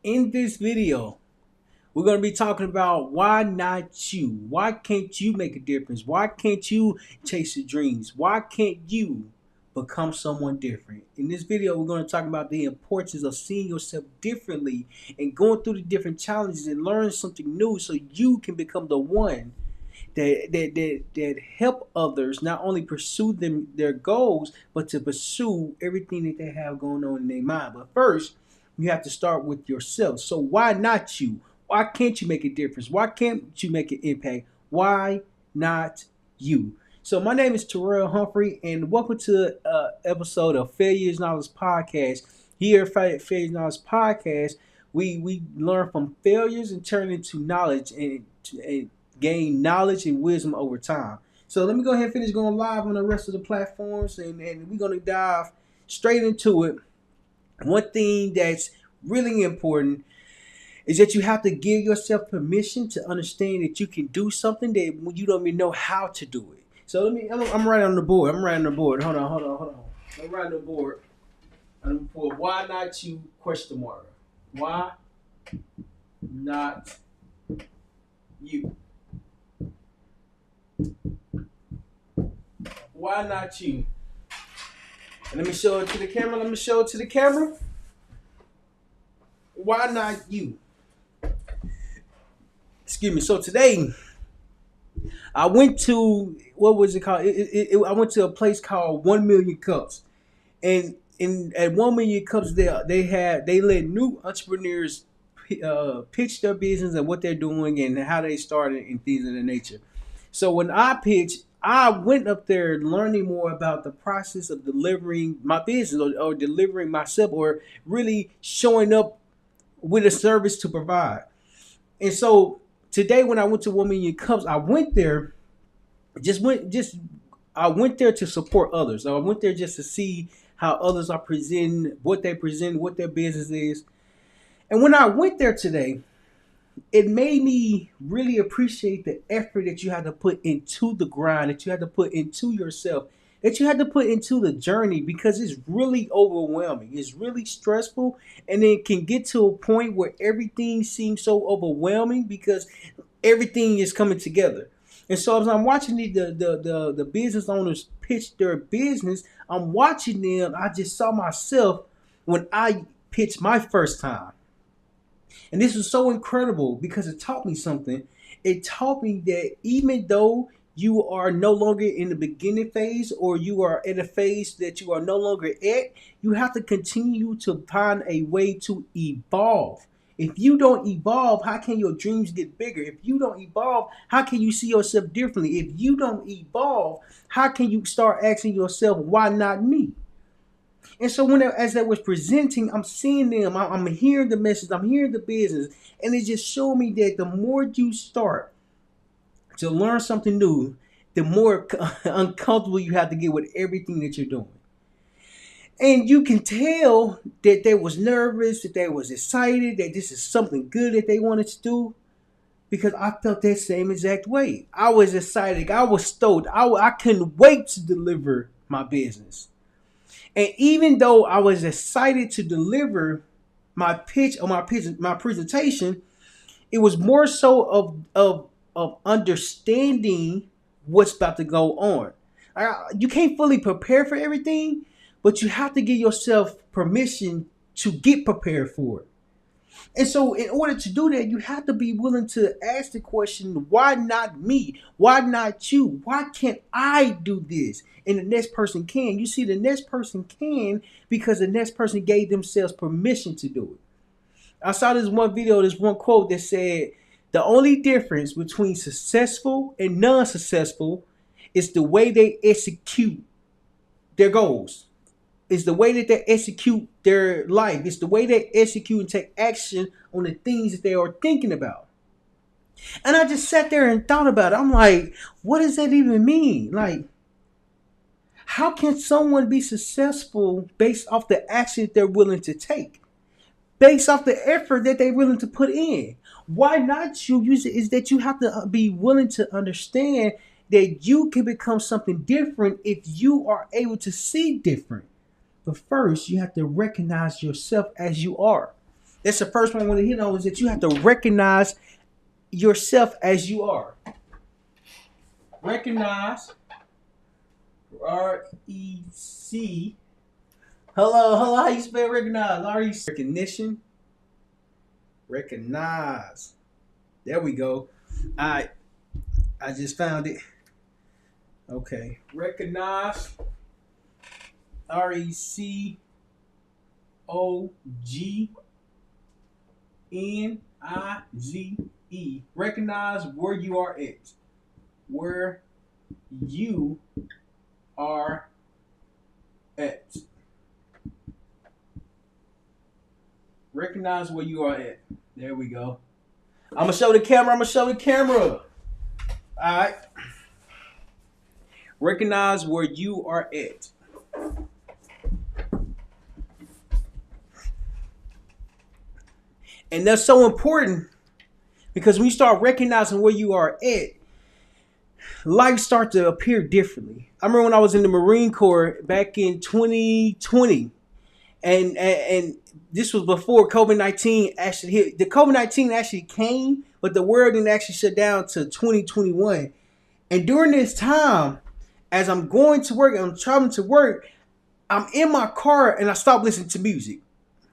In this video, we're going to be talking about why not you? Why can't you make a difference? Why can't you chase your dreams? Why can't you become someone different? In this video, we're going to talk about the importance of seeing yourself differently and going through the different challenges and learn something new so you can become the one that help others not only pursue their goals, but to pursue everything that they have going on in their mind. But first, you have to start with yourself. So why not you? Why can't you make a difference? Why can't you make an impact? Why not you? So my name is Terrell Humphrey, and welcome to episode of Failures Knowledge Podcast. Here at Failures Knowledge Podcast, we learn from failures and turn into knowledge and gain knowledge and wisdom over time. So let me go ahead and finish going live on the rest of the platforms, and we're going to dive straight into it. One thing that's really important is that you have to give yourself permission to understand that you can do something that when you don't even know how to do it. So I'm right on the board. I'm right on the board. Hold on. I'm right on the board. For why not you? Question mark. Why not you? Why not you? And let me show it to the camera. Why not you? Excuse me. So today, I went to what was it called? I went to a place called 1 Million Cups, and at 1 Million Cups, they let new entrepreneurs pitch their business and what they're doing and how they started and things of that nature. So when I pitched, I went up there learning more about the process of delivering my business or delivering myself or really showing up with a service to provide. And so today when I went to 1 Million Cups, just I went there to support others. So I went there just to see how others are presenting, what they present, what their business is. And when I went there today, it made me really appreciate the effort that you had to put into the grind, that you had to put into yourself, that you had to put into the journey because it's really overwhelming. It's really stressful, and it can get to a point where everything seems so overwhelming because everything is coming together. And so as I'm watching the business owners pitch their business, I'm watching them. I just saw myself when I pitched my first time. And this was so incredible because it taught me something. It taught me that even though you are no longer in the beginning phase or you are in a phase that you are no longer at, you have to continue to find a way to evolve. If you don't evolve, how can your dreams get bigger? If you don't evolve, how can you see yourself differently? If you don't evolve, how can you start asking yourself, why not me? And so as I was presenting, I'm seeing them, I'm hearing the message, I'm hearing the business, and it just showed me that the more you start to learn something new, the more uncomfortable you have to get with everything that you're doing. And you can tell that they was nervous, that they was excited, that this is something good that they wanted to do. Because I felt that same exact way. I was excited. I was stoked. I couldn't wait to deliver my business. And even though I was excited to deliver my pitch or my presentation, it was more so of understanding what's about to go on. You can't fully prepare for everything, but you have to give yourself permission to get prepared for it. And so in order to do that, you have to be willing to ask the question, why not me? Why not you? Why can't I do this? And the next person can. You see, the next person can because the next person gave themselves permission to do it. I saw this one video, this one quote that said, the only difference between successful and non-successful is the way they execute their goals. It's the way that they execute their life. It's the way they execute and take action on the things that they are thinking about. And I just sat there and thought about it. I'm like, what does that even mean? Like, how can someone be successful based off the action they're willing to take? Based off the effort that they're willing to put in? Why not you use it is that you have to be willing to understand that you can become something different if you are able to see different. But first, you have to recognize yourself as you are. That's the first one I want to hit on, is that you have to recognize yourself as you are. Recognize, R-E-C. Hello, how you spell recognize? R-E-C. Recognition. Recognize. There we go. I just found it. Okay. Recognize. RECOGNIZE. Recognize where you are at. Where you are at. Recognize where you are at. There we go. I'm going to show the camera. All right. Recognize where you are at. And that's so important, because when you start recognizing where you are at, life starts to appear differently. I remember when I was in the Marine Corps back in 2020, and this was before COVID-19 actually hit. The COVID-19 actually came, but the world didn't actually shut down to 2021. And during this time, as I'm going to work and I'm traveling to work, I'm in my car and I stopped listening to music.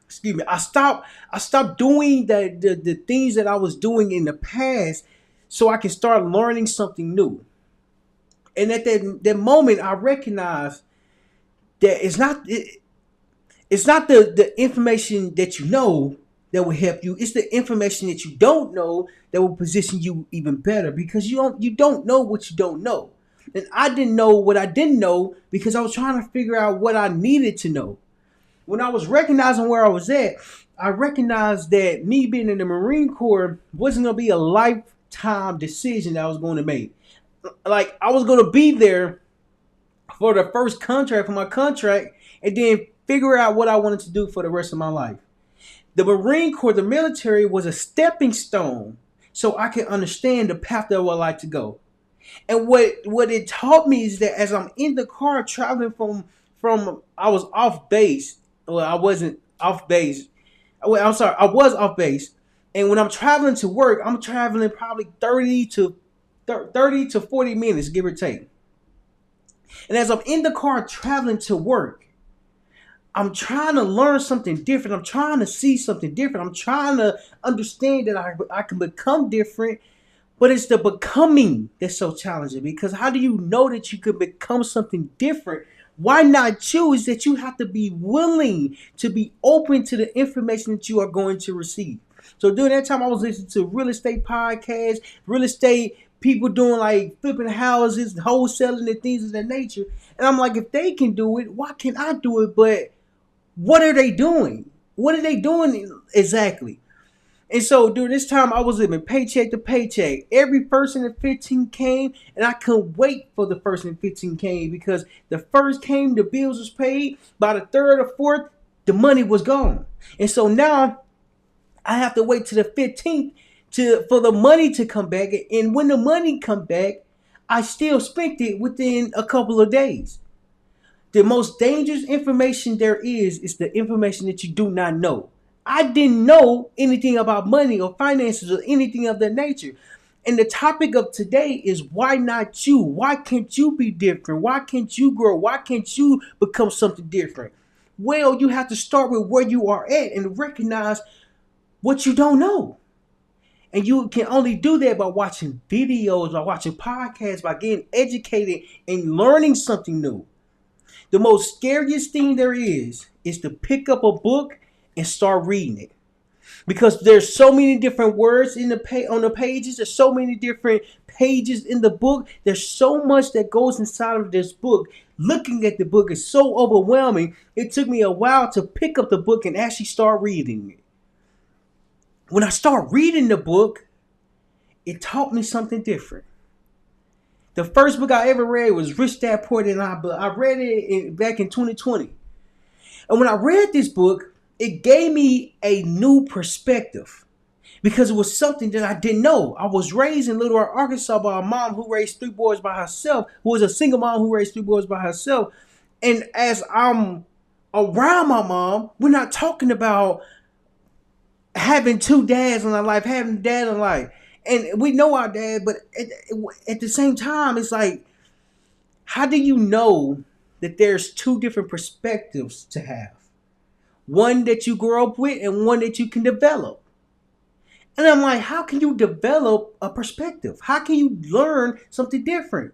Excuse me. I stopped doing the things that I was doing in the past, so I can start learning something new. And at that moment, I recognized that it's not the information that you know that will help you. It's the information that you don't know that will position you even better, because you don't know what you don't know. And I didn't know what I didn't know because I was trying to figure out what I needed to know. When I was recognizing where I was at, I recognized that me being in the Marine Corps wasn't going to be a lifetime decision that I was going to make. Like, I was going to be there for the first contract, for my contract, and then figure out what I wanted to do for the rest of my life. The Marine Corps, the military, was a stepping stone so I could understand the path that I would like to go. And what it taught me is that as I'm in the car traveling from I was off base. Well, I wasn't off base. Well, I'm sorry, I was off base. And when I'm traveling to work, I'm traveling probably 30 to 40 minutes, give or take. And as I'm in the car traveling to work, I'm trying to learn something different. I'm trying to see something different. I'm trying to understand that I can become different. But it's the becoming that's so challenging, because how do you know that you could become something different? Why not choose that? You have to be willing to be open to the information that you are going to receive. So during that time, I was listening to real estate podcasts, real estate people doing like flipping houses, wholesaling, and things of that nature. And I'm like, if they can do it, why can't I do it? But what are they doing? What are they doing exactly? And so during this time, I was living paycheck to paycheck. Every person in 15 came, and I couldn't wait for the person in 15 came, because the first came, the bills was paid. By the third or fourth, the money was gone. And so now I have to wait to the 15th for the money to come back. And when the money come back, I still spent it within a couple of days. The most dangerous information there is the information that you do not know. I didn't know anything about money or finances or anything of that nature. And the topic of today is, why not you? Why can't you be different? Why can't you grow? Why can't you become something different? Well, you have to start with where you are at and recognize what you don't know. And you can only do that by watching videos, by watching podcasts, by getting educated and learning something new. The most scariest thing there is to pick up a book and start reading it, because there's so many different words on the pages. There's so many different pages in the book. There's so much that goes inside of this book. Looking at the book is so overwhelming. It took me a while to pick up the book and actually start reading it. When I start reading the book, it taught me something different. The first book I ever read was Rich Dad Poor Dad. I read it back in 2020. And when I read this book, it gave me a new perspective, because it was something that I didn't know. I was raised in Little Rock, Arkansas by a mom who raised 3 boys by herself, who was a single mom who raised 3 boys by herself. And as I'm around my mom, we're not talking about having two dads in our life, having a dad in life. And we know our dad, but at the same time, it's like, how do you know that there's two different perspectives to have? One that you grow up with and one that you can develop. And I'm like, how can you develop a perspective? How can you learn something different?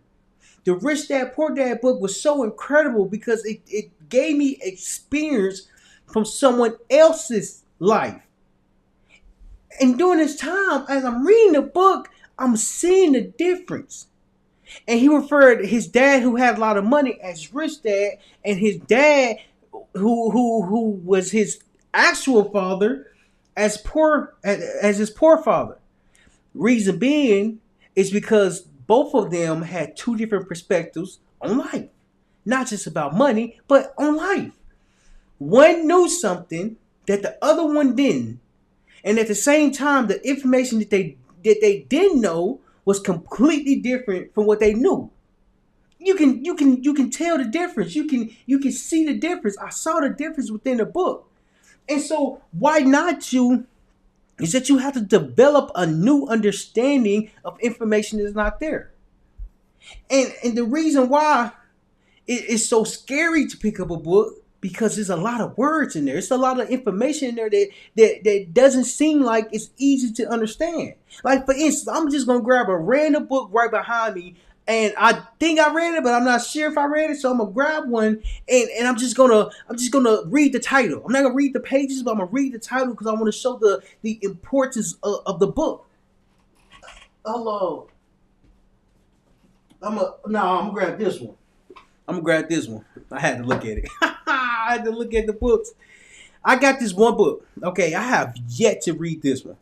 The Rich Dad Poor Dad book was so incredible because it gave me experience from someone else's life. And during this time, as I'm reading the book, I'm seeing the difference. And he referred his dad, who had a lot of money, as Rich Dad, and his dad, who was his actual father, as his poor father. Reason being is because both of them had two different perspectives on life, not just about money, but on life. One knew something that the other one didn't. And at the same time, the information that they didn't know was completely different from what they knew. You can tell the difference. You can see the difference. I saw the difference within the book. And so why not you is that you have to develop a new understanding of information that's not there. And the reason why it is so scary to pick up a book, because there's a lot of words in there. It's a lot of information in there that doesn't seem like it's easy to understand. Like, for instance, I'm just going to grab a random book right behind me, and I think I read it, but I'm not sure if I read it, so I'm going to grab one, and I'm just going to read the title. I'm not going to read the pages, but I'm going to read the title because I want to show the importance of the book. Hello. I'm going to grab this one. I had to look at it. I had to look at the books. I got this one book. Okay, I have yet to read this one.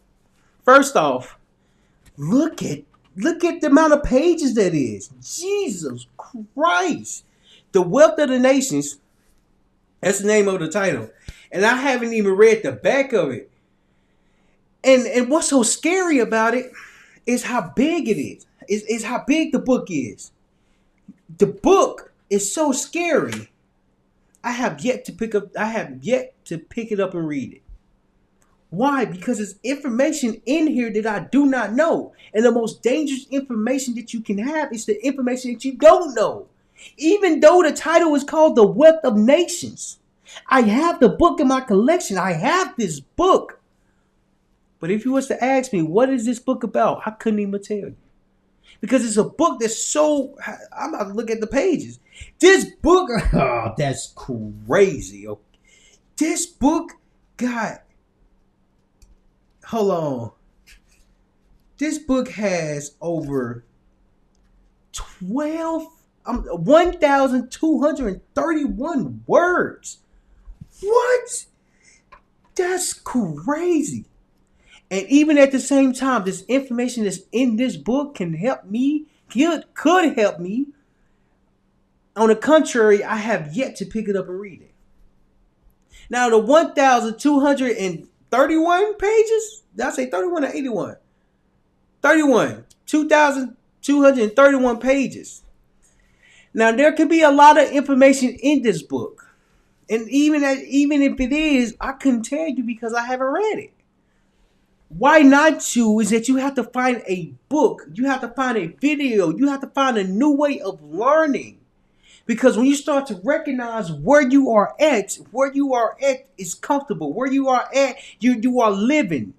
First off, look at the amount of pages that is. Jesus Christ. The Wealth of the Nations. That's the name of the title. And I haven't even read the back of it. And what's so scary about it is how big it is. Is how big the book is. The book is so scary. I have yet to pick it up and read it. Why? Because there's information in here that I do not know. And the most dangerous information that you can have is the information that you don't know. Even though the title is called The Wealth of Nations. I have the book in my collection. I have this book. But if you was to ask me, what is this book about? I couldn't even tell you. Because it's a book that's so... I'm about to look at the pages. This book... Oh, that's crazy. This book got... Hold on. This book has over 1,231 words. What? That's crazy. And even at the same time, this information that's in this book can help me, could help me. On the contrary, I have yet to pick it up and read it. Now, the 1,231 pages, did I say 31 or 81? 31. 2,231 pages. Now, there could be a lot of information in this book. And even if it is, I couldn't tell you because I haven't read it. Why not to is that you have to find a book, you have to find a video, you have to find a new way of learning. Because when you start to recognize where you are at is comfortable. Where you are at, you are living.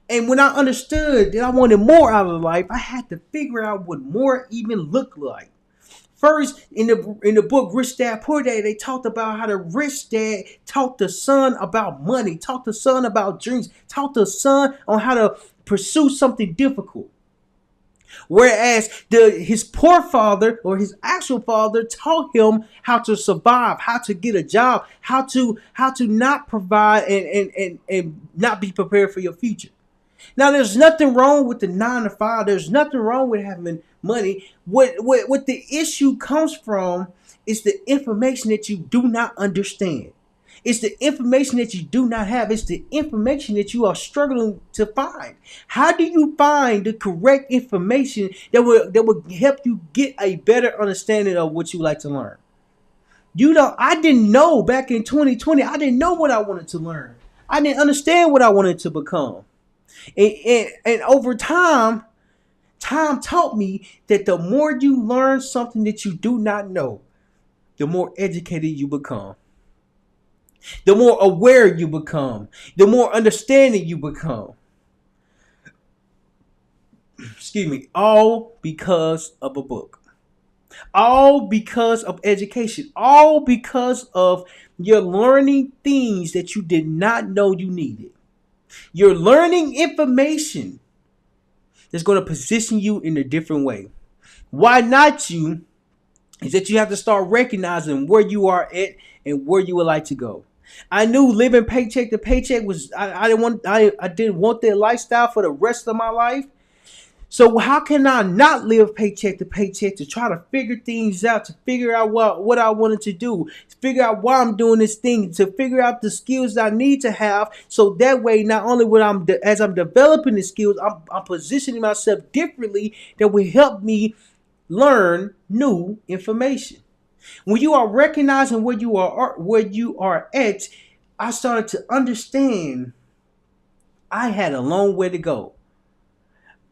And when I understood that I wanted more out of life, I had to figure out what more even looked like. First, in the book Rich Dad Poor Dad, they talked about how the rich dad taught the son about money, taught the son about dreams, taught the son on how to pursue something difficult. Whereas his poor father, or his actual father, taught him how to survive, how to get a job, how to not provide and not be prepared for your future. Now, there's nothing wrong with the 9 to 5. There's nothing wrong with having money. What the issue comes from is the information that you do not understand. It's the information that you do not have. It's the information that you are struggling to find. How do you find the correct information that will help you get a better understanding of what you like to learn? I didn't know back in 2020. I didn't know what I wanted to learn. I didn't understand what I wanted to become. And over time taught me that the more you learn something that you do not know, the more educated you become, the more aware you become, the more understanding you become. Excuse me, all because of a book. All because of education. All because of you're learning things that you did not know you needed. You're learning information that's going to position you in a different way. Why not you is that you have to start recognizing where you are at and where you would like to go. I knew living paycheck to paycheck was I didn't want that lifestyle for the rest of my life. So how can I not live paycheck to paycheck to try to figure things out, to figure out what I wanted to do, to figure out why I'm doing this thing, to figure out the skills I need to have, so that way not only when as I'm developing the skills, I'm positioning myself differently that will help me learn new information. When you are recognizing where you are at, I started to understand I had a long way to go.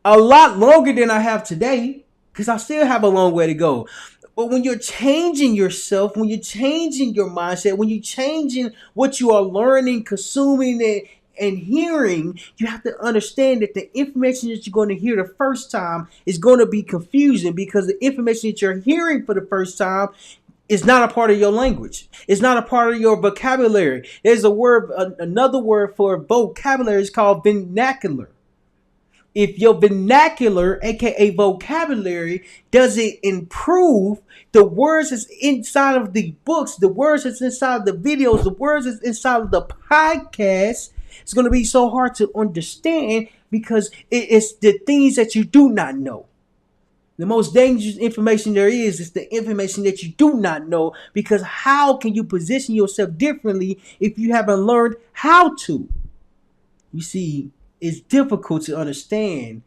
A lot longer than I have today, because I still have a long way to go. But when you're changing yourself, when you're changing your mindset, when you're changing what you are learning, consuming, and hearing, you have to understand that the information that you're going to hear the first time is going to be confusing, because the information that you're hearing for the first time is not a part of your language. It's not a part of your vocabulary. There's another word for vocabulary is called vernacular. If your vernacular, aka vocabulary, doesn't improve, the words that's inside of the books, the words that's inside of the videos, the words that's inside of the podcast, it's going to be so hard to understand, because it's the things that you do not know. The most dangerous information there is the information that you do not know, because how can you position yourself differently if you haven't learned how to? You see, it's difficult to understand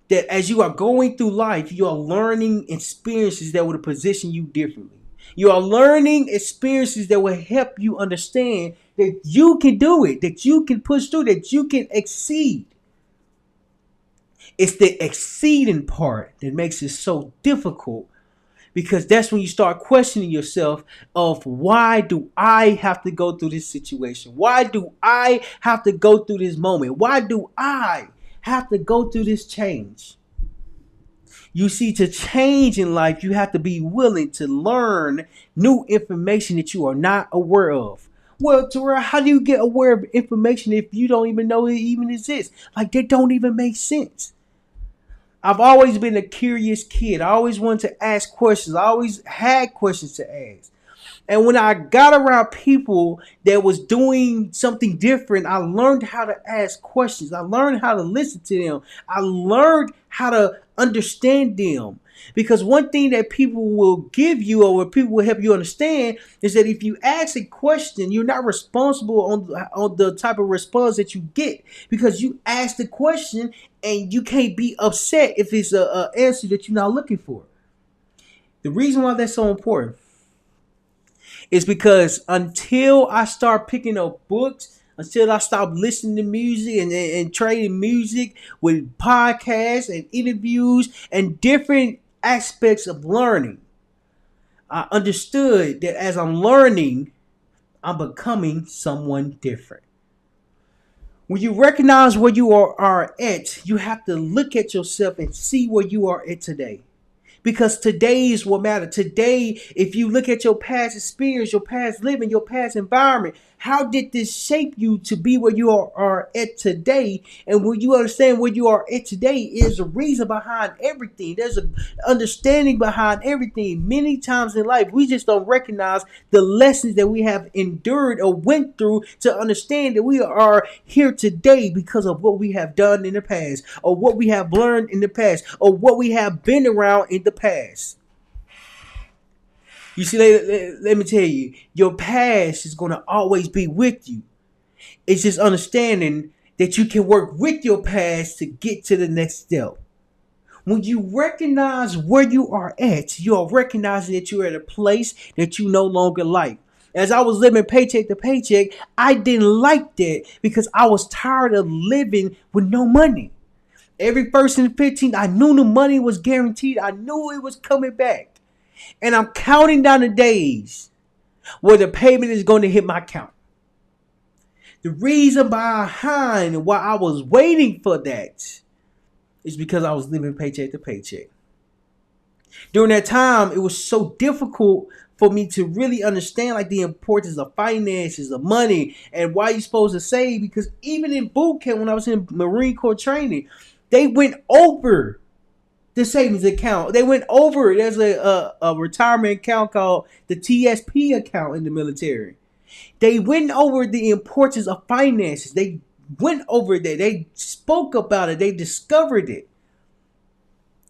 that as you are going through life, you are learning experiences that will position you differently. You are learning experiences that will help you understand that you can do it, that you can push through, that you can exceed. It's the exceeding part that makes it so difficult, because that's when you start questioning yourself of, why do I have to go through this situation? Why do I have to go through this moment? Why do I have to go through this change? You see, to change in life, you have to be willing to learn new information that you are not aware of. Well, Terrell, how do you get aware of information if you don't even know it even exists? Like, that don't even make sense. I've always been a curious kid. I always wanted to ask questions. I always had questions to ask. And when I got around people that was doing something different, I learned how to ask questions. I learned how to listen to them. I learned how to understand them. Because one thing that people will give you, or what people will help you understand, is that if you ask a question, you're not responsible on the type of response that you get, because you ask the question and you can't be upset if it's an answer that you're not looking for. The reason why that's so important is because until I start picking up books, until I stop listening to music and trading music with podcasts and interviews and different aspects of learning, I understood that as I'm learning, I'm becoming someone different. When you recognize where you are at, you have to look at yourself and see where you are at today. Because today is what matters. Today, if you look at your past experience, your past living, your past environment, how did this shape you to be where you are at today? And when you understand where you are at today, is a reason behind everything. There's an understanding behind everything. Many times in life, we just don't recognize the lessons that we have endured or went through to understand that we are here today because of what we have done in the past, or what we have learned in the past, or what we have been around in the past. You see, let me tell you, your past is going to always be with you. It's just understanding that you can work with your past to get to the next step. When you recognize where you are at, you are recognizing that you're at a place that you no longer like. As I was living paycheck to paycheck, I didn't like that because I was tired of living with no money. Every first and 15th, I knew the money was guaranteed. I knew it was coming back. And I'm counting down the days where the payment is going to hit my account. The reason behind why I was waiting for that is because I was living paycheck to paycheck. During that time, it was so difficult for me to really understand like the importance of finances, of money, and why you're supposed to save. Because even in boot camp, when I was in Marine Corps training, they went over the savings account. They went over, there's a retirement account called the TSP account in the military. They went over the importance of finances. They went over that. They spoke about it. They discovered it.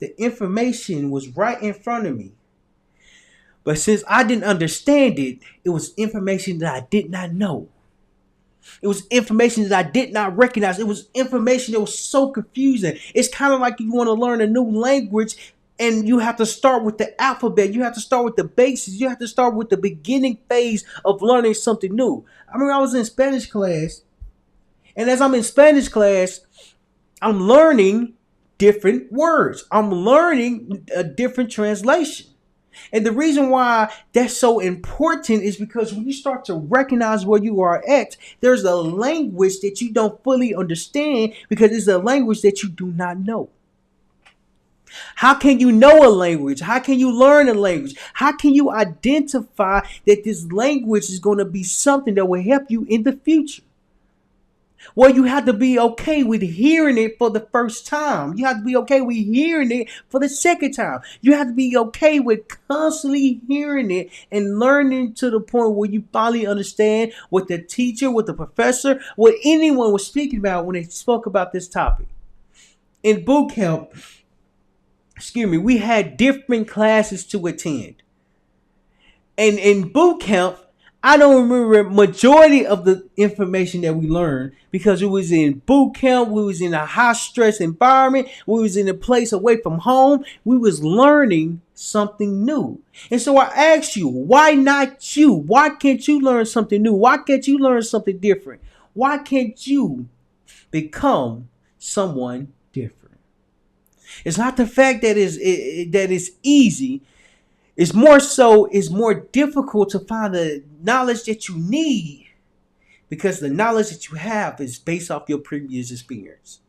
The information was right in front of me. But since I didn't understand it, it was information that I did not know. It was information that I did not recognize. It was information that was so confusing. It's kind of like you want to learn a new language and you have to start with the alphabet. You have to start with the basics. You have to start with the beginning phase of learning something new. I remember I was in Spanish class, and as I'm in Spanish class, I'm learning different words. I'm learning a different translation. And the reason why that's so important is because when you start to recognize where you are at, there's a language that you don't fully understand because it's a language that you do not know. How can you know a language? How can you learn a language? How can you identify that this language is going to be something that will help you in the future? Well, you have to be okay with hearing it for the first time. You have to be okay with hearing it for the second time. You have to be okay with constantly hearing it and learning to the point where you finally understand what the teacher, what the professor, what anyone was speaking about when they spoke about this topic. In boot camp, we had different classes to attend. And in boot camp, I don't remember majority of the information that we learned because it was in boot camp. We was in a high stress environment. We was in a place away from home. We was learning something new. And so I asked you, why not you? Why can't you learn something new? Why can't you learn something different? Why can't you become someone different? It's not the fact that it's easy. It's more so, it's more difficult to find the knowledge that you need because the knowledge that you have is based off your previous experience.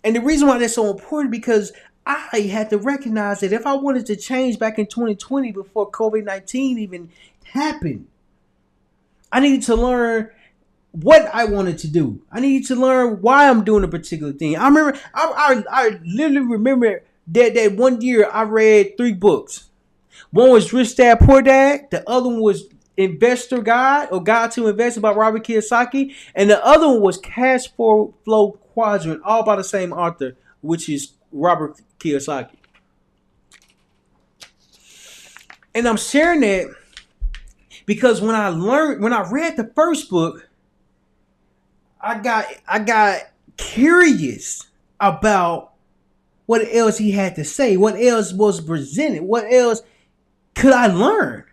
And the reason why that's so important because I had to recognize that if I wanted to change back in 2020 before COVID-19 even happened, I needed to learn what I wanted to do. I needed to learn why I'm doing a particular thing. I remember, I literally remember that one year I read 3 books. One was Rich Dad Poor Dad. The other one was Investor Guide or Guide to Invest by Robert Kiyosaki. And the other one was Cash Flow Quadrant, all by the same author, which is Robert Kiyosaki. And I'm sharing that because when I read the first book, I got curious about what else he had to say, what else was presented, what else could I learn?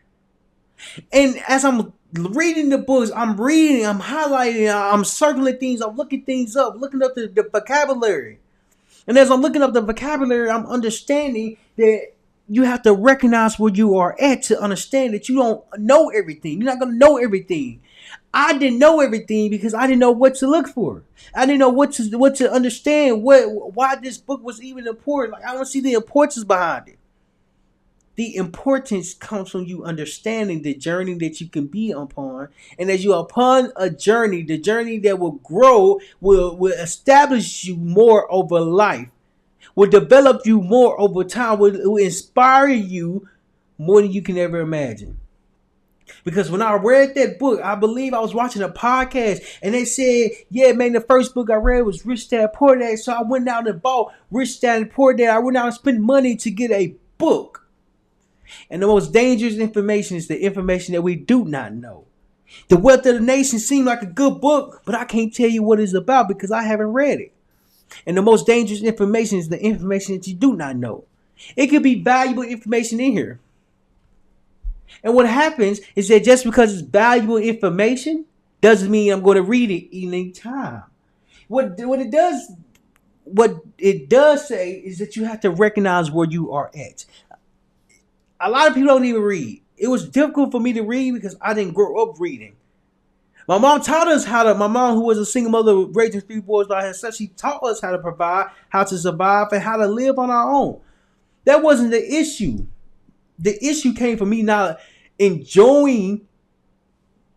And as I'm reading the books, I'm highlighting, I'm circling things, I'm looking things up, looking up the vocabulary. And as I'm looking up the vocabulary, I'm understanding that you have to recognize where you are at to understand that you don't know everything. You're not going to know everything. I didn't know everything because I didn't know what to look for. I didn't know what to understand, why this book was even important. Like I don't see the importance behind it. The importance comes from you understanding the journey that you can be upon. And as you're upon a journey, the journey that will grow, will establish you more over life, will develop you more over time, will inspire you more than you can ever imagine. Because when I read that book, I believe I was watching a podcast and they said, yeah, man, the first book I read was Rich Dad Poor Dad. So I went out and bought Rich Dad and Poor Dad. I went out and spent money to get a book. And the most dangerous information is the information that we do not know. The Wealth of the Nation seemed like a good book, but I can't tell you what it's about because I haven't read it. And the most dangerous information is the information that you do not know. It could be valuable information in here. And what happens is that just because it's valuable information doesn't mean I'm going to read it any time. What it does say is that you have to recognize where you are at. A lot of people don't even read. It was difficult for me to read because I didn't grow up reading. My mom taught us how to. My mom, who was a single mother raising 3 boys by herself, she taught us how to provide, how to survive, and how to live on our own. That wasn't the issue. The issue came from me not enjoying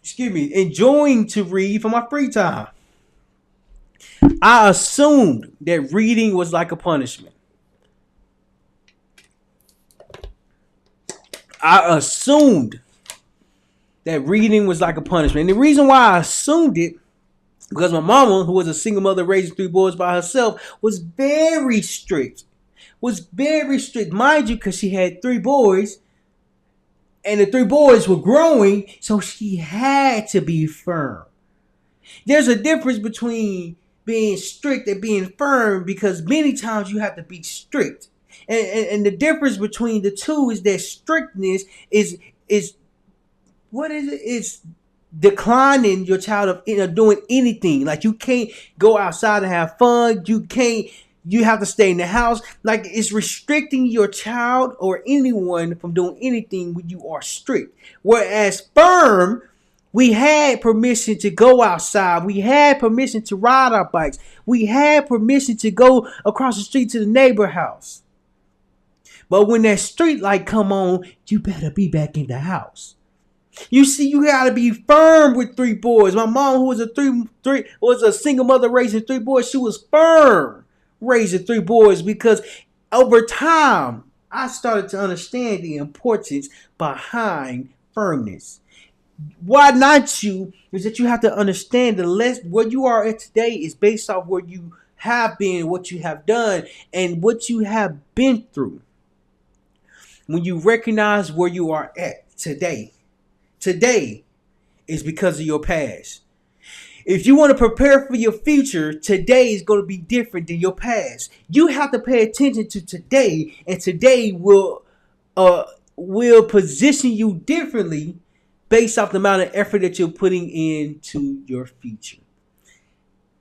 to read for my free time. I assumed that reading was like a punishment. I assumed that reading was like a punishment. And the reason why I assumed it, because my mama, who was a single mother raising 3 boys by herself, was very strict. Mind you, because she had 3 boys, and the 3 boys were growing, so she had to be firm. There's a difference between being strict and being firm, because many times you have to be strict. And the difference between the two is that strictness is what is it? It's declining your child of doing anything. Like, you can't go outside and have fun. You have to stay in the house. Like, it's restricting your child or anyone from doing anything when you are strict. Whereas firm, we had permission to go outside. We had permission to ride our bikes. We had permission to go across the street to the neighbor house. But when that street light come on, you better be back in the house. You see, you gotta be firm with 3 boys. My mom, who was a single mother raising 3 boys, she was firm raising 3 boys, because over time I started to understand the importance behind firmness. Why not you is that you have to understand where you are at today is based off where you have been, what you have done, and what you have been through. When you recognize where you are at today is because of your past. If you want to prepare for your future, today is going to be different than your past. You have to pay attention to today, and today will position you differently based off the amount of effort that you're putting into your future.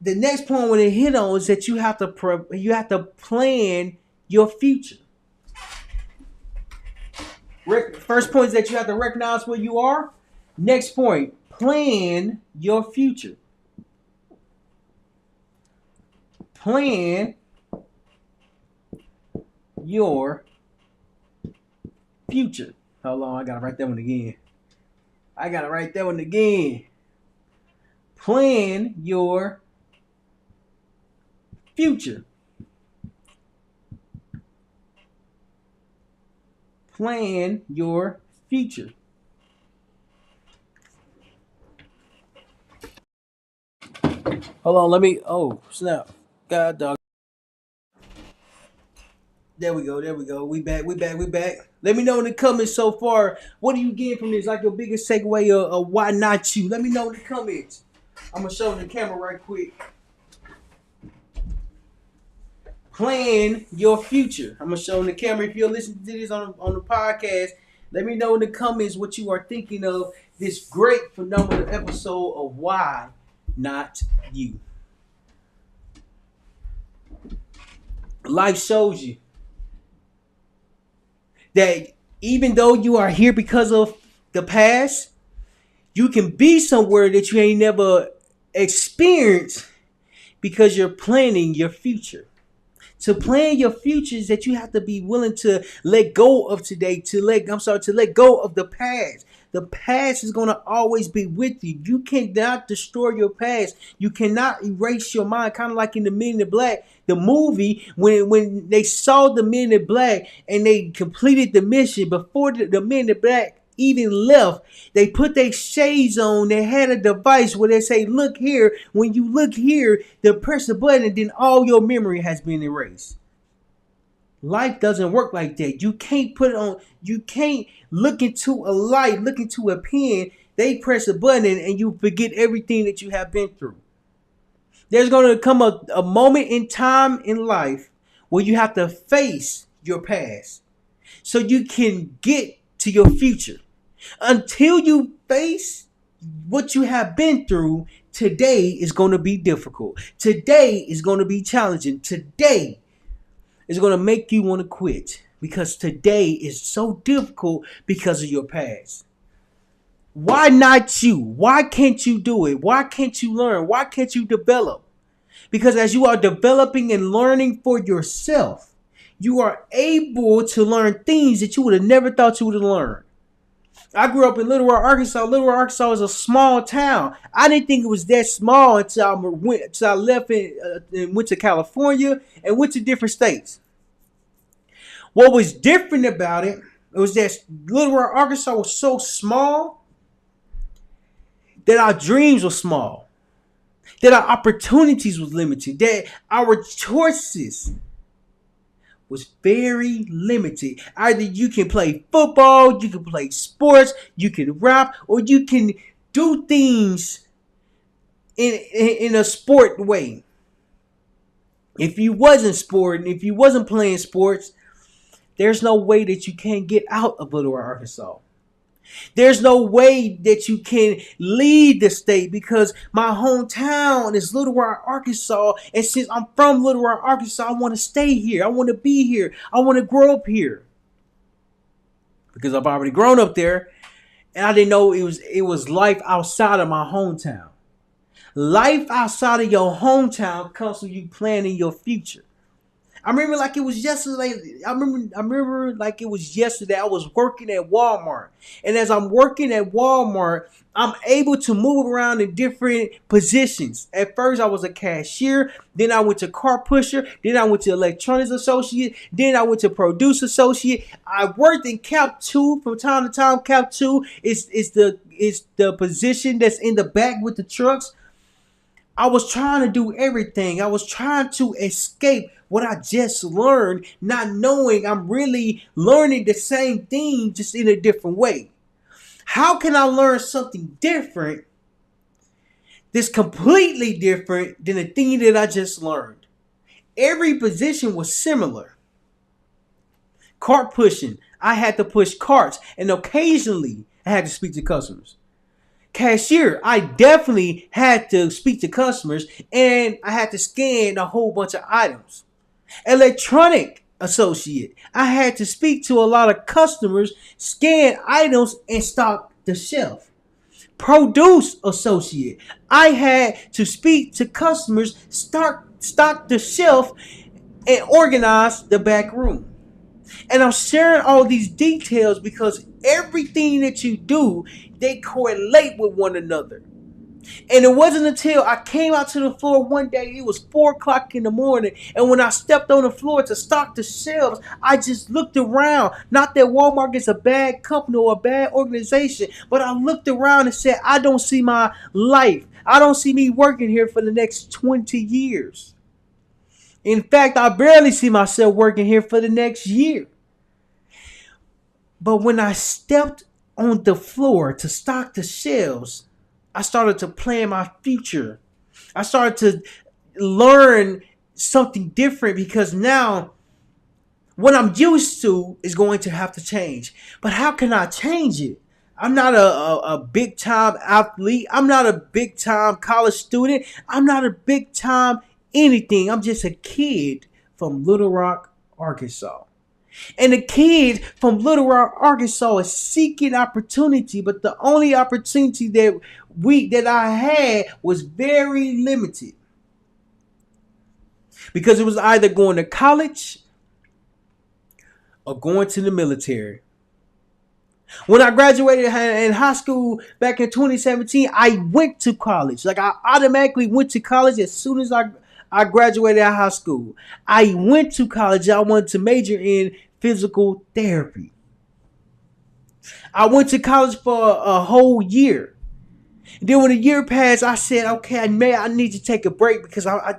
The next point I want to hit on is that you have to plan your future. First point is that you have to recognize where you are. Next point, plan your future. Plan your future. Hold on, I gotta write that one again. Plan your future. Plan your future. Hold on, let me. Oh, snap. God dog. There we go. We back. Let me know in the comments so far. What are you getting from this? Like, your biggest takeaway of why not you? Let me know in the comments. I'm gonna show the camera right quick. Plan your future. I'm gonna show in the camera. If you're listening to this on the podcast, let me know in the comments what you are thinking of this great phenomenal episode of Why Not You. Life shows you that even though you are here because of the past, you can be somewhere that you ain't never experienced because you're planning your future. To plan your future is that you have to be willing to let go of today, to let go of the past. The past is going to always be with you. You cannot destroy your past. You cannot erase your mind. Kind of like in the Men in Black, the movie, when they saw the Men in Black and they completed the mission before the Men in Black even left, they put their shades on. They had a device where they say, look here. When you look here, they press the button and then all your memory has been erased. Life doesn't work like that. You can't put it on. You can't look into a light, look into a pen. They press a button and you forget everything that you have been through. There's going to come a moment in time in life where you have to face your past so you can get to your future. Until you face what you have been through, today is going to be difficult. Today is going to be challenging. Today is going to make you want to quit because today is so difficult because of your past. Why not you? Why can't you do it? Why can't you learn? Why can't you develop? Because as you are developing and learning for yourself, you are able to learn things that you would have never thought you would have learned. I grew up in Little Rock, Arkansas. Little Rock, Arkansas is a small town. I didn't think it was that small until I left and went to California and went to different states. What was different about it was that Little Rock, Arkansas was so small that our dreams were small, that our opportunities was limited, that our choices was very limited. Either you can play football, you can play sports, you can rap, or you can do things in a sport way. If you wasn't sporting, if you wasn't playing sports, there's no way that you can get out of Little Rock, Arkansas. There's no way that you can leave the state because my hometown is Little Rock, Arkansas. And since I'm from Little Rock, Arkansas, I want to stay here. I want to be here. I want to grow up here. Because I've already grown up there. And I didn't know it was life outside of my hometown. Life outside of your hometown comes from you planning your future. I remember like it was yesterday. I remember like it was yesterday. I was working at Walmart. And as I'm working at Walmart, I'm able to move around in different positions. At first, I was a cashier. Then I went to car pusher. Then I went to electronics associate. Then I went to produce associate. I worked in Cap 2 from time to time. Cap 2 is the position that's in the back with the trucks. I was trying to do everything. I was trying to escape what I just learned, not knowing I'm really learning the same thing, just in a different way. How can I learn something different that's completely different than the thing that I just learned? Every position was similar. Cart pushing, I had to push carts, and occasionally I had to speak to customers. Cashier, I definitely had to speak to customers, and I had to scan a whole bunch of items. Electronic associate, I had to speak to a lot of customers, scan items, and stock the shelf. Produce associate, I had to speak to customers, stock the shelf, and organize the back room. And I'm sharing all these details because everything that you do, they correlate with one another. And it wasn't until I came out to the floor one day, it was 4 o'clock in the morning. And when I stepped on the floor to stock the shelves, I just looked around. Not that Walmart is a bad company or a bad organization, but I looked around and said, I don't see my life. I don't see me working here for the next 20 years. In fact, I barely see myself working here for the next year. But when I stepped on the floor to stock the shelves, I started to plan my future. I started to learn something different because now what I'm used to is going to have to change. But how can I change it? I'm not a big time athlete. I'm not a big time college student. I'm not a big time anything. I'm just a kid from Little Rock, Arkansas. And the kid from Little Rock, Arkansas is seeking opportunity, but the only opportunity that I had was very limited. Because it was either going to college or going to the military. When I graduated in high school back in 2017, I went to college. Like I automatically went to college as soon as I graduated out of high school. I went to college. I wanted to major in physical therapy. I went to college for a whole year. And then when a year passed, I said, okay, I need to take a break because I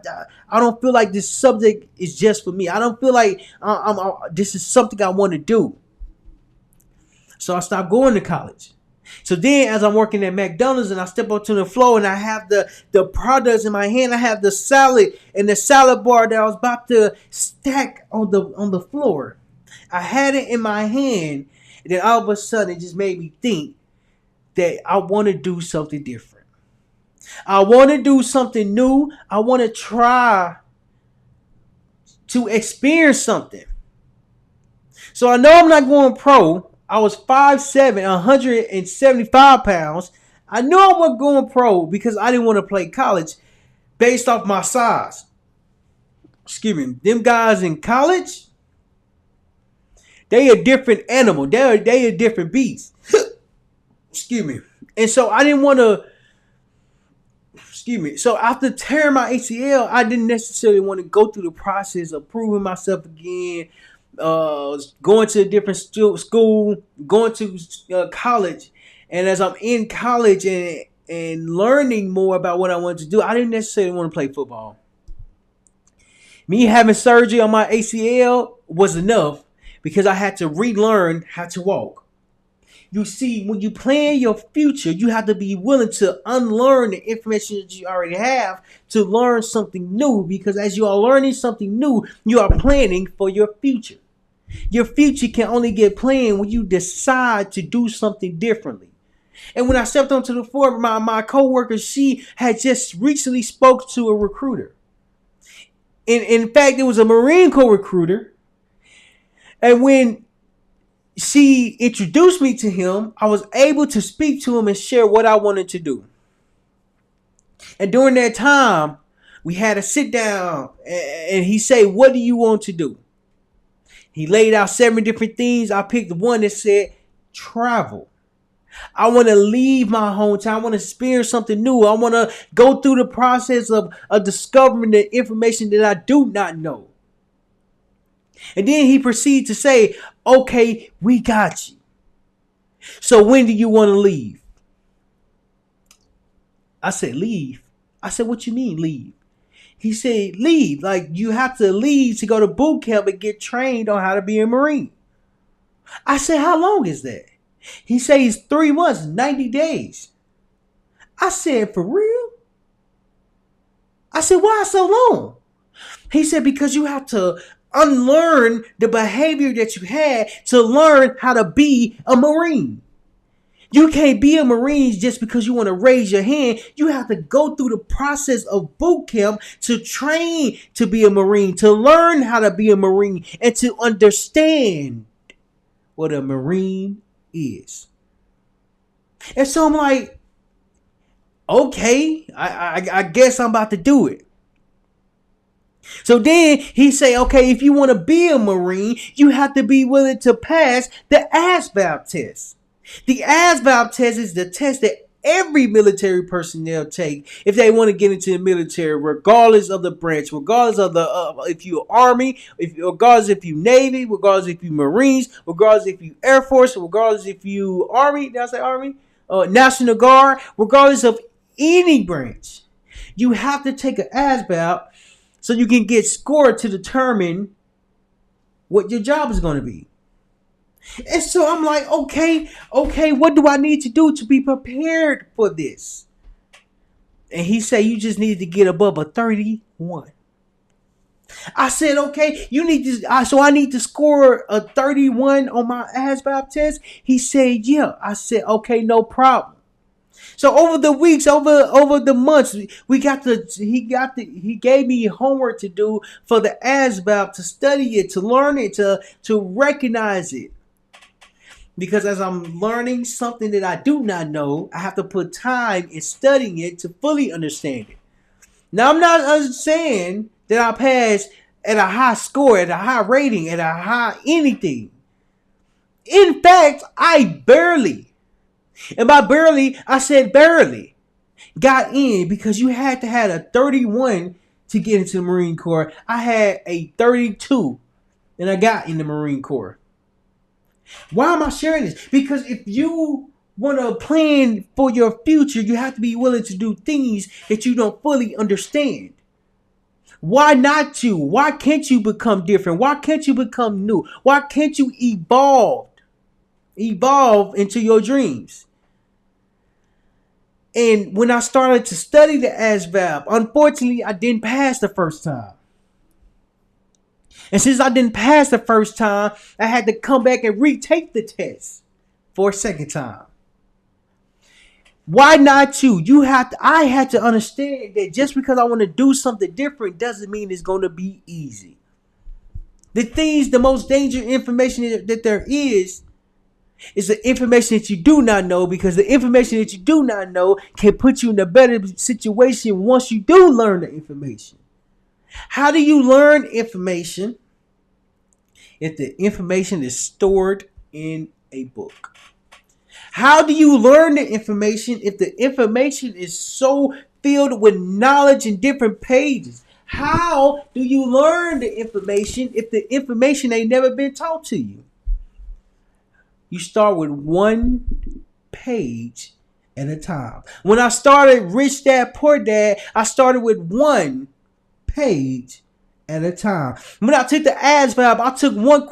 don't feel like this subject is just for me. I don't feel like this is something I want to do. So I stopped going to college. So then as I'm working at McDonald's and I step onto the floor and I have the products in my hand, I have the salad and the salad bar that I was about to stack on the floor. I had it in my hand And then all of a sudden, it just made me think that I want to do something different. I want to do something new. I want to try to experience something. So I know I'm not going pro. I was 5'7", 175 pounds. I knew I wasn't going pro because I didn't want to play college based off my size. Excuse me. Them guys in college, they a different animal. They a different beast. Excuse me. And so I didn't want to. Excuse me. So after tearing my ACL, I didn't necessarily want to go through the process of proving myself again, going to a different school, going to college. And as I'm in college and learning more about what I wanted to do, I didn't necessarily want to play football. Me having surgery on my ACL was enough because I had to relearn how to walk. You see, when you plan your future, you have to be willing to unlearn the information that you already have to learn something new, because as you are learning something new, you are planning for your future. Your future can only get planned when you decide to do something differently. And when I stepped onto the floor, my coworker, she had just recently spoke to a recruiter. In fact, it was a Marine Corps recruiter. And when she introduced me to him, I was able to speak to him and share what I wanted to do. And during that time, we had a sit down and he said, "What do you want to do?" He laid out 7 different things. I picked the one that said travel. I want to leave my hometown. I want to experience something new. I want to go through the process of discovering the information that I do not know. And then he proceeded to say, "Okay, we got you. So when do you want to leave?" I said, "Leave?" I said, "What you mean leave?" He said, "Leave. Like you have to leave to go to boot camp and get trained on how to be a Marine." I said, "How long is that?" He said, "It's 3 months, 90 days. I said, "For real?" I said, "Why so long?" He said, "Because you have to unlearn the behavior that you had to learn how to be a Marine. You can't be a Marine just because you want to raise your hand. You have to go through the process of boot camp to train to be a Marine, to learn how to be a Marine, and to understand what a Marine is." And so I'm like, okay, I guess I'm about to do it. So then he say, "Okay, if you want to be a Marine, you have to be willing to pass the ASVAB test." The ASVAB test is the test that every military personnel take if they want to get into the military, regardless of the branch, regardless of the if you're Army, regardless if you Navy, regardless if you Marines, regardless if you Air Force, regardless if you Army. Did I say Army? National Guard. Regardless of any branch, you have to take an ASVAB so you can get scored to determine what your job is going to be. And so I'm like, okay, what do I need to do to be prepared for this? And he said, "You just need to get above a 31. I said, "Okay, you need to, so I need to score a 31 on my ASVAB test?" He said, "Yeah." I said, "Okay, no problem." So over the weeks, over the months, he gave me homework to do for the ASVAB, to study it, to learn it, to recognize it. Because as I'm learning something that I do not know, I have to put time in studying it to fully understand it. Now, I'm not saying that I passed at a high score, at a high rating, at a high anything. In fact, I barely, and by barely, I said barely, got in, because you had to have a 31 to get into the Marine Corps. I had a 32, and I got in the Marine Corps. Why am I sharing this? Because if you want to plan for your future, you have to be willing to do things that you don't fully understand. Why not you? Why can't you become different? Why can't you become new? Why can't you evolve into your dreams? And when I started to study the ASVAB, unfortunately, I didn't pass the first time. And since I didn't pass the first time, I had to come back and retake the test for a second time. Why not you? I had to understand that just because I want to do something different doesn't mean it's going to be easy. The most dangerous information that there is the information that you do not know, because the information that you do not know can put you in a better situation once you do learn the information. How do you learn information if the information is stored in a book? How do you learn the information if the information is so filled with knowledge in different pages? How do you learn the information if the information ain't never been taught to you? You start with one page at a time. When I started Rich Dad Poor Dad, I started with one page at a time. When I took the ASVAB, I took one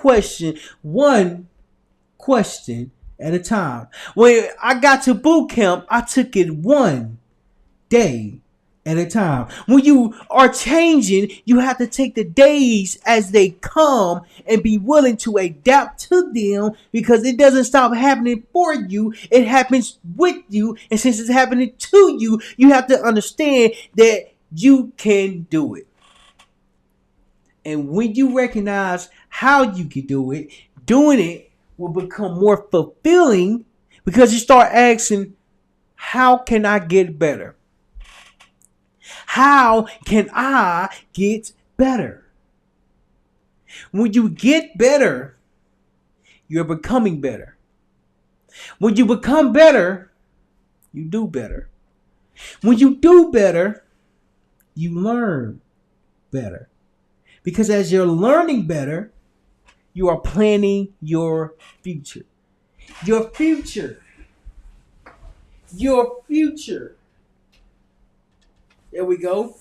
question at a time. When I got to boot camp, I took it one day at a time. When you are changing, you have to take the days as they come and be willing to adapt to them, because it doesn't stop happening for you. It happens with you. And since it's happening to you, you have to understand that you can do it. And when you recognize how you can do it, doing it will become more fulfilling, because you start asking, how can I get better? How can I get better? When you get better, you're becoming better. When you become better, you do better. When you do better, you learn better. Because as you're learning better, you are planning your future. Your future. Your future. There we go.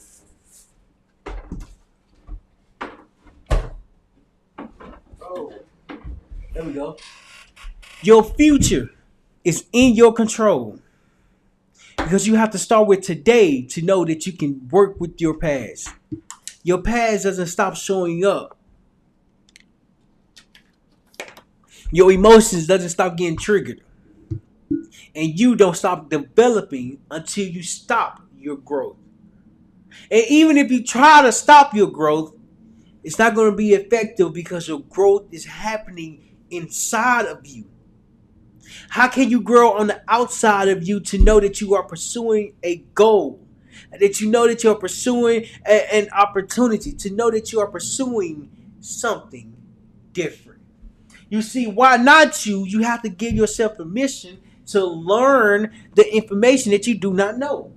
Oh, there we go. Your future is in your control, because you have to start with today to know that you can work with your past. Your past doesn't stop showing up. Your emotions doesn't stop getting triggered. And you don't stop developing until you stop your growth. And even if you try to stop your growth, it's not going to be effective, because your growth is happening inside of you. How can you grow on the outside of you to know that you are pursuing a goal? That you know that you're pursuing an opportunity, to know that you are pursuing something different. You see, why not you? You have to give yourself permission to learn the information that you do not know.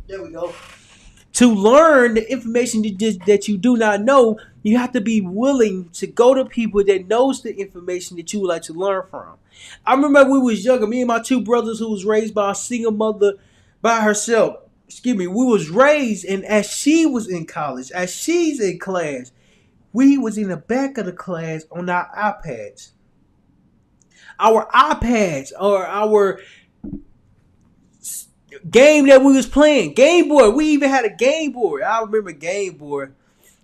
There we go. To learn the information that you do not know, you have to be willing to go to people that knows the information that you would like to learn from. I remember we was younger, me and my two brothers, who was raised by a single mother by herself. We was raised, and as she was in college, as she's in class, we was in the back of the class on our iPads. Our iPads, or our game that we was playing, Game Boy. We even had a Game Boy. I remember Game Boy.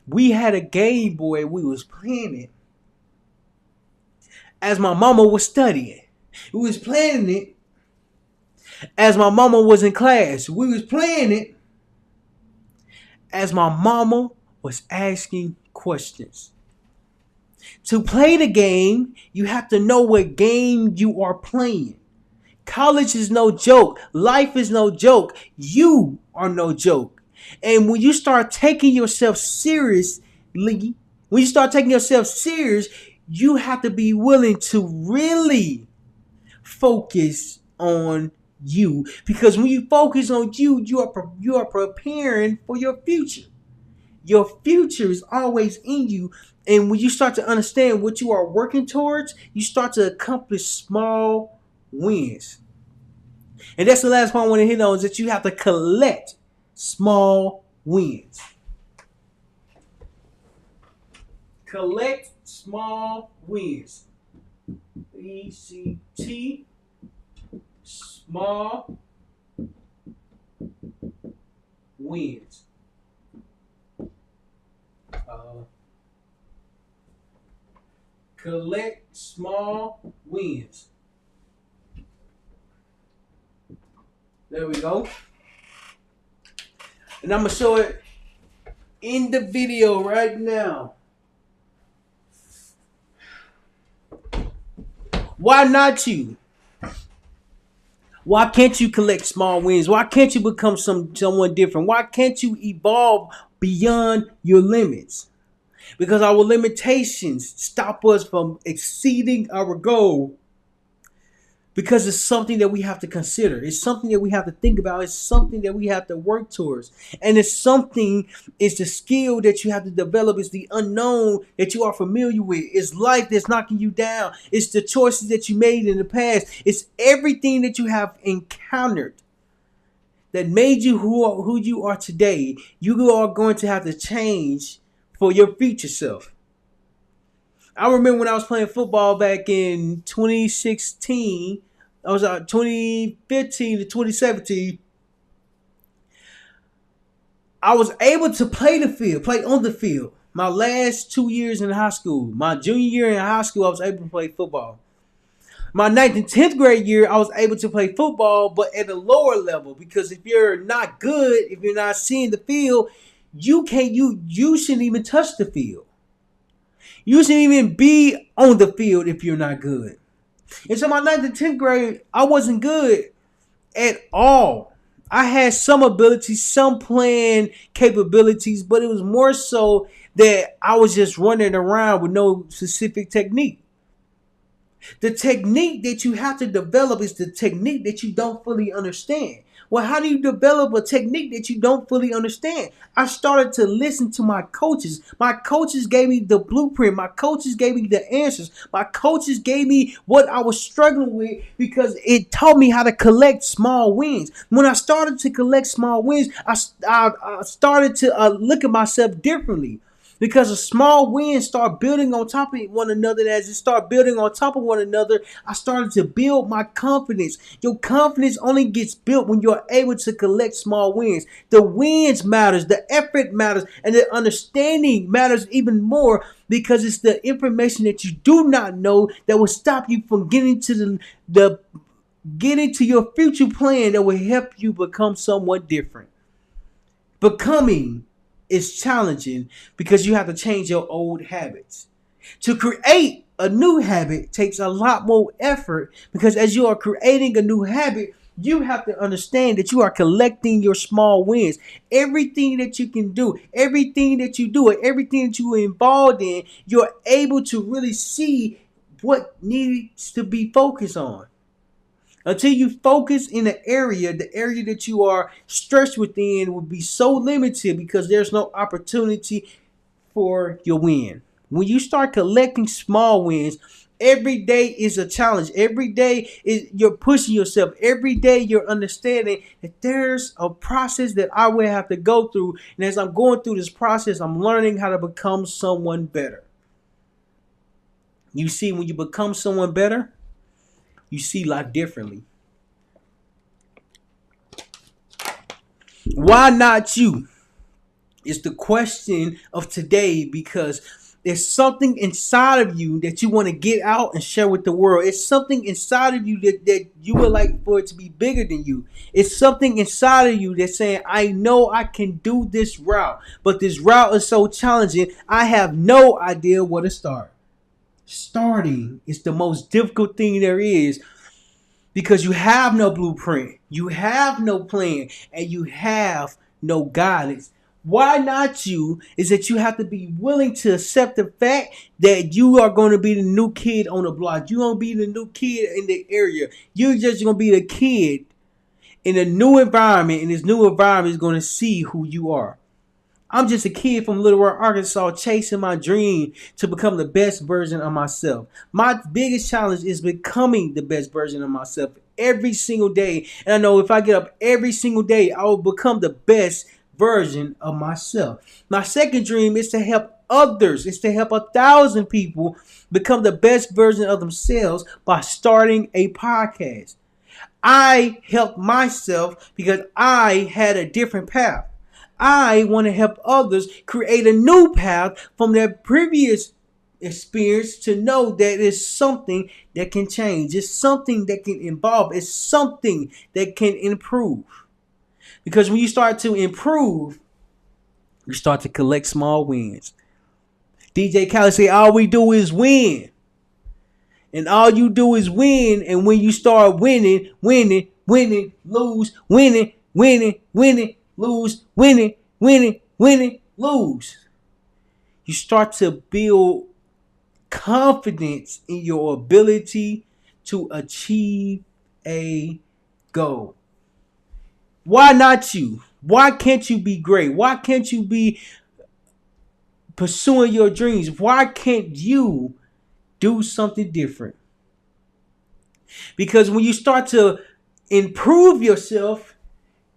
We had a Game Boy and we was playing it as my mama was studying. We was playing it as my mama was in class. We was playing it as my mama was asking questions. To play the game, you have to know what game you are playing. College is no joke. Life is no joke. You are no joke. And when you start taking yourself seriously, you have to be willing to really focus on you. Because when you focus on you, you are preparing for your future. Your future is always in you. And when you start to understand what you are working towards, you start to accomplish small wins. And that's the last point I want to hit on, is that you have to collect small wins. Collect small wins. ECT. Small wins. Collect small wins. There we go. And I'm going to show it in the video right now. Why not you? Why can't you collect small wins? Why can't you become someone different? Why can't you evolve beyond your limits? Because our limitations stop us from exceeding our goal. Because it's something that we have to consider. It's something that we have to think about. It's something that we have to work towards. And it's the skill that you have to develop. It's the unknown that you are familiar with. It's life that's knocking you down. It's the choices that you made in the past. It's everything that you have encountered that made you who you are today. You are going to have to change for your future self. I remember when I was playing football back in 2016, I was 2015 to 2017. I was able to play on the field. My last 2 years in high school, my junior year in high school, I was able to play football. My 9th and 10th grade year, I was able to play football, but at a lower level. Because if you're not good, if you're not seeing the field, you shouldn't even touch the field. You shouldn't even be on the field if you're not good. And so my 9th and 10th grade, I wasn't good at all. I had some abilities, some playing capabilities, but it was more so that I was just running around with no specific technique. The technique that you have to develop is the technique that you don't fully understand. Well, how do you develop a technique that you don't fully understand? I started to listen to my coaches. My coaches gave me the blueprint. My coaches gave me the answers. My coaches gave me what I was struggling with because it taught me how to collect small wins. When I started to collect small wins, I started to look at myself differently. Because a small wins start building on top of one another. And as it start building on top of one another, I started to build my confidence. Your confidence only gets built when you're able to collect small wins. The wins matters, the effort matters, and the understanding matters even more because it's the information that you do not know that will stop you from getting to getting to your future plan that will help you become someone different. Becoming is challenging because you have to change your old habits. To create a new habit takes a lot more effort because as you are creating a new habit, you have to understand that you are collecting your small wins. Everything that you can do, everything that you do, and everything that you are involved in, you're able to really see what needs to be focused on. Until you focus in the area that you are stretched within will be so limited because there's no opportunity for your win. When you start collecting small wins, every day is a challenge. Every day you're pushing yourself. Every day you're understanding that there's a process that I will have to go through. And as I'm going through this process, I'm learning how to become someone better. You see, when you become someone better, you see life differently. Why not you? It's the question of today because there's something inside of you that you want to get out and share with the world. It's something inside of you that you would like for it to be bigger than you. It's something inside of you that's saying, I know I can do this route, but this route is so challenging. I have no idea where to start. Starting is the most difficult thing there is because you have no blueprint, you have no plan, and you have no guidance. Why not you is that you have to be willing to accept the fact that you are going to be the new kid on the block. You're going to be the new kid in the area. You're just going to be the kid in a new environment, and this new environment is going to see who you are. I'm just a kid from Little Rock, Arkansas, chasing my dream to become the best version of myself. My biggest challenge is becoming the best version of myself every single day. And I know if I get up every single day, I will become the best version of myself. My second dream is to help others. It's to help 1,000 people become the best version of themselves by starting a podcast. I helped myself because I had a different path. I want to help others create a new path from their previous experience to know that it's something that can change. It's something that can evolve. It's something that can improve. Because when you start to improve, you start to collect small wins. DJ Khaled say, all we do is win. And all you do is win. And when you start winning, lose, winning, lose, winning, lose. You start to build confidence in your ability to achieve a goal. Why not you? Why can't you be great? Why can't you be pursuing your dreams? Why can't you do something different? Because when you start to improve yourself,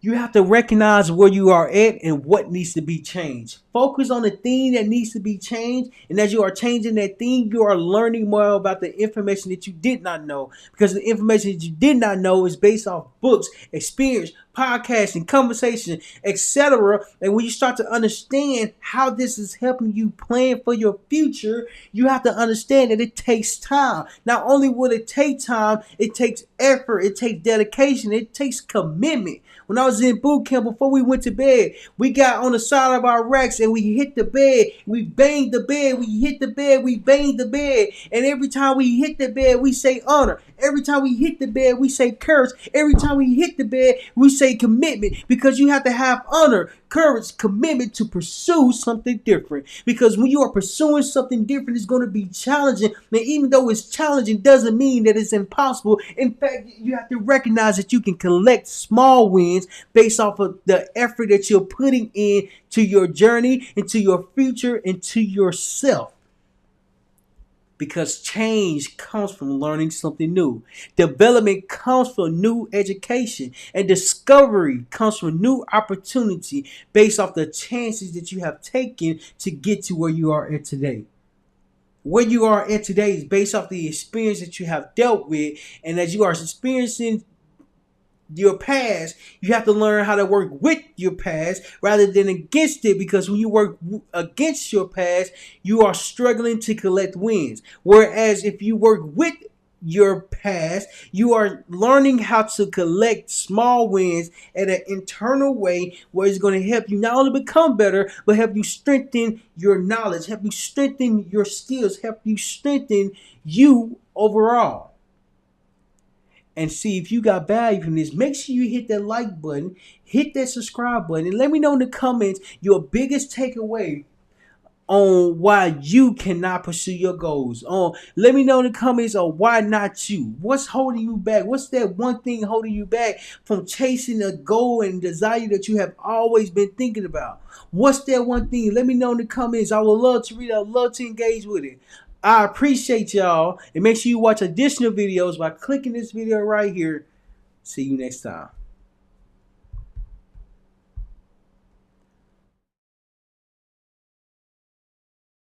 you have to recognize where you are at and what needs to be changed. Focus on the thing that needs to be changed. And as you are changing that thing, you are learning more about the information that you did not know. Because the information that you did not know is based off books, experience, podcasting, conversation, etc. And when you start to understand how this is helping you plan for your future, you have to understand that it takes time. Not only will it take time, it takes effort, it takes dedication, it takes commitment. When I was in boot camp, before we went to bed, we got on the side of our racks and we hit the bed. We banged the bed. We hit the bed. We banged the bed. And every time we hit the bed, we say honor. Every time we hit the bed, we say courage. Every time we hit the bed, we say commitment. Because you have to have honor, courage, commitment to pursue something different. Because when you are pursuing something different, it's going to be challenging. And even though it's challenging, doesn't mean that it's impossible. In fact, you have to recognize that you can collect small wins based off of the effort that you're putting in to your journey, into your future, into yourself. Because change comes from learning something new. Development comes from new education. And discovery comes from new opportunity based off the chances that you have taken to get to where you are at today. Where you are at today is based off the experience that you have dealt with. And as you are experiencing your past, you have to learn how to work with your past rather than against it, because when you work against your past, you are struggling to collect wins. Whereas if you work with your past, you are learning how to collect small wins at an internal way where it's going to help you not only become better, but help you strengthen your knowledge, help you strengthen your skills, help you strengthen you overall. And see, if you got value from this, make sure you hit that like button, hit that subscribe button, and let me know in the comments your biggest takeaway on why you cannot pursue your goals. Let me know in the comments on why not you. What's holding you back? What's that one thing holding you back from chasing a goal and desire that you have always been thinking about? What's that one thing? Let me know in the comments. I would love to read it. I would love to engage with it. I appreciate y'all, and make sure you watch additional videos by clicking this video right here. See you next time.